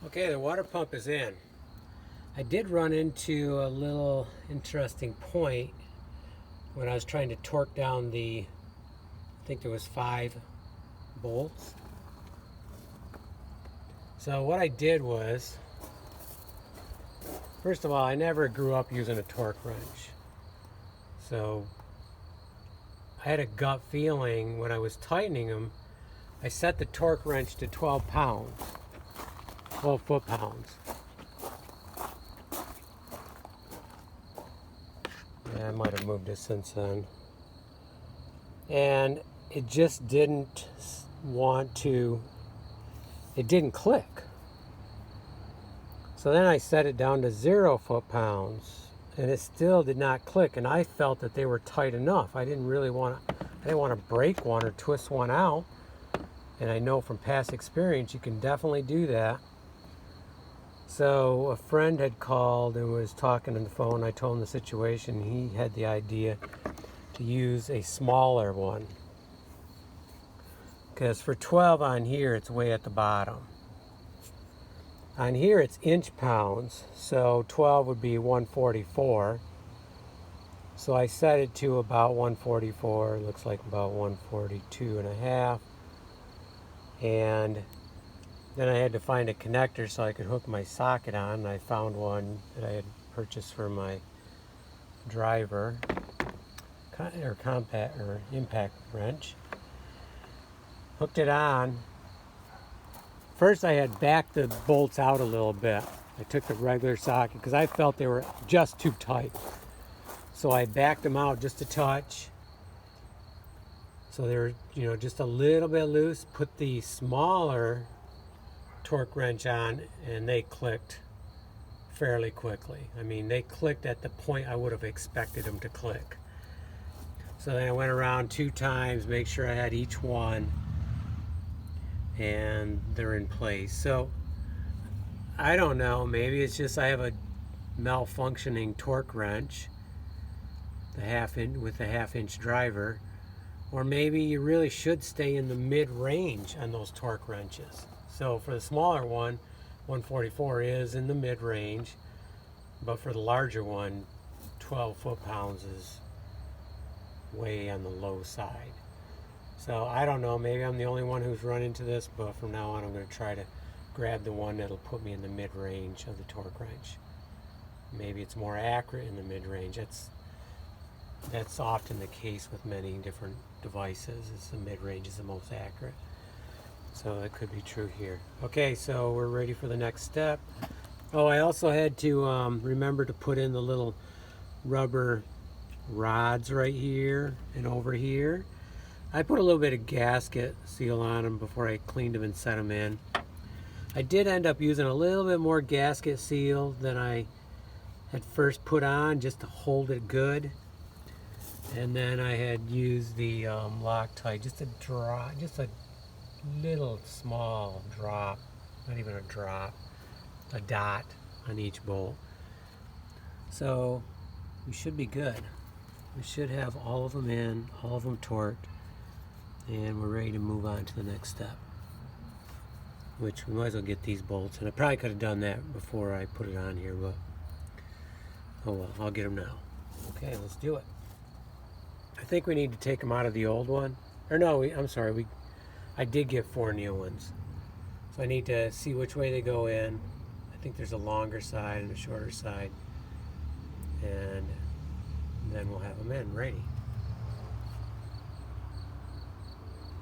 Okay, the water pump is in. I did run into a little interesting point when I was trying to torque down I think there was 5 bolts. So what I did was, first of all, I never grew up using a torque wrench. So I had a gut feeling when I was tightening them. I set the torque wrench to 12 pounds, 12 foot-pounds. Yeah, I might have moved it since then. And it just didn't it didn't click. So then I set it down to 0 foot-pounds, and it still did not click, and I felt that they were tight enough. I didn't want to break one or twist one out, and I know from past experience you can definitely do that. So a friend had called and was talking on the phone. I told him the situation. He had the idea to use a smaller one, because for 12 on here it's way at the bottom. On here it's inch pounds, so 12 would be 144. So I set it to about 144, looks like about 142 and a half. And then I had to find a connector so I could hook my socket on, and I found one that I had purchased for my driver, or compact or impact wrench. Hooked it on. First I had backed the bolts out a little bit. I took the regular socket because I felt they were just too tight. So I backed them out just a touch. So they were, just a little bit loose. Put the smaller torque wrench on, and they clicked fairly quickly. I mean, they clicked at the point I would have expected them to click. So then I went around 2 times, make sure I had each one, and they're in place. So I don't know, maybe it's just I have a malfunctioning torque wrench, with the half-inch driver, or maybe you really should stay in the mid-range on those torque wrenches. So for the smaller one, 144 is in the mid-range, but for the larger one, 12 foot-pounds is way on the low side. So I don't know, maybe I'm the only one who's run into this, but from now on I'm going to try to grab the one that'll put me in the mid-range of the torque wrench. Maybe it's more accurate in the mid-range. That's often the case with many different devices. It's the mid-range is the most accurate. So that could be true here. Okay, so we're ready for the next step. Oh, I also had to remember to put in the little rubber rods right here and over here. I put a little bit of gasket seal on them before I cleaned them and set them in. I did end up using a little bit more gasket seal than I had first put on, just to hold it good. And then I had used the Loctite, just a little small drop, not even a drop, a dot on each bolt. So we should be good. We should have all of them in, all of them torqued, and we're ready to move on to the next step, which we might as well get these bolts. And I probably could have done that before I put it on here, but oh well, I'll get them now. Okay, let's do it. I think we need to take them out of the old one. Or no, I did get 4 new ones. So I need to see which way they go in. I think there's a longer side and a shorter side. And then we'll have them in ready.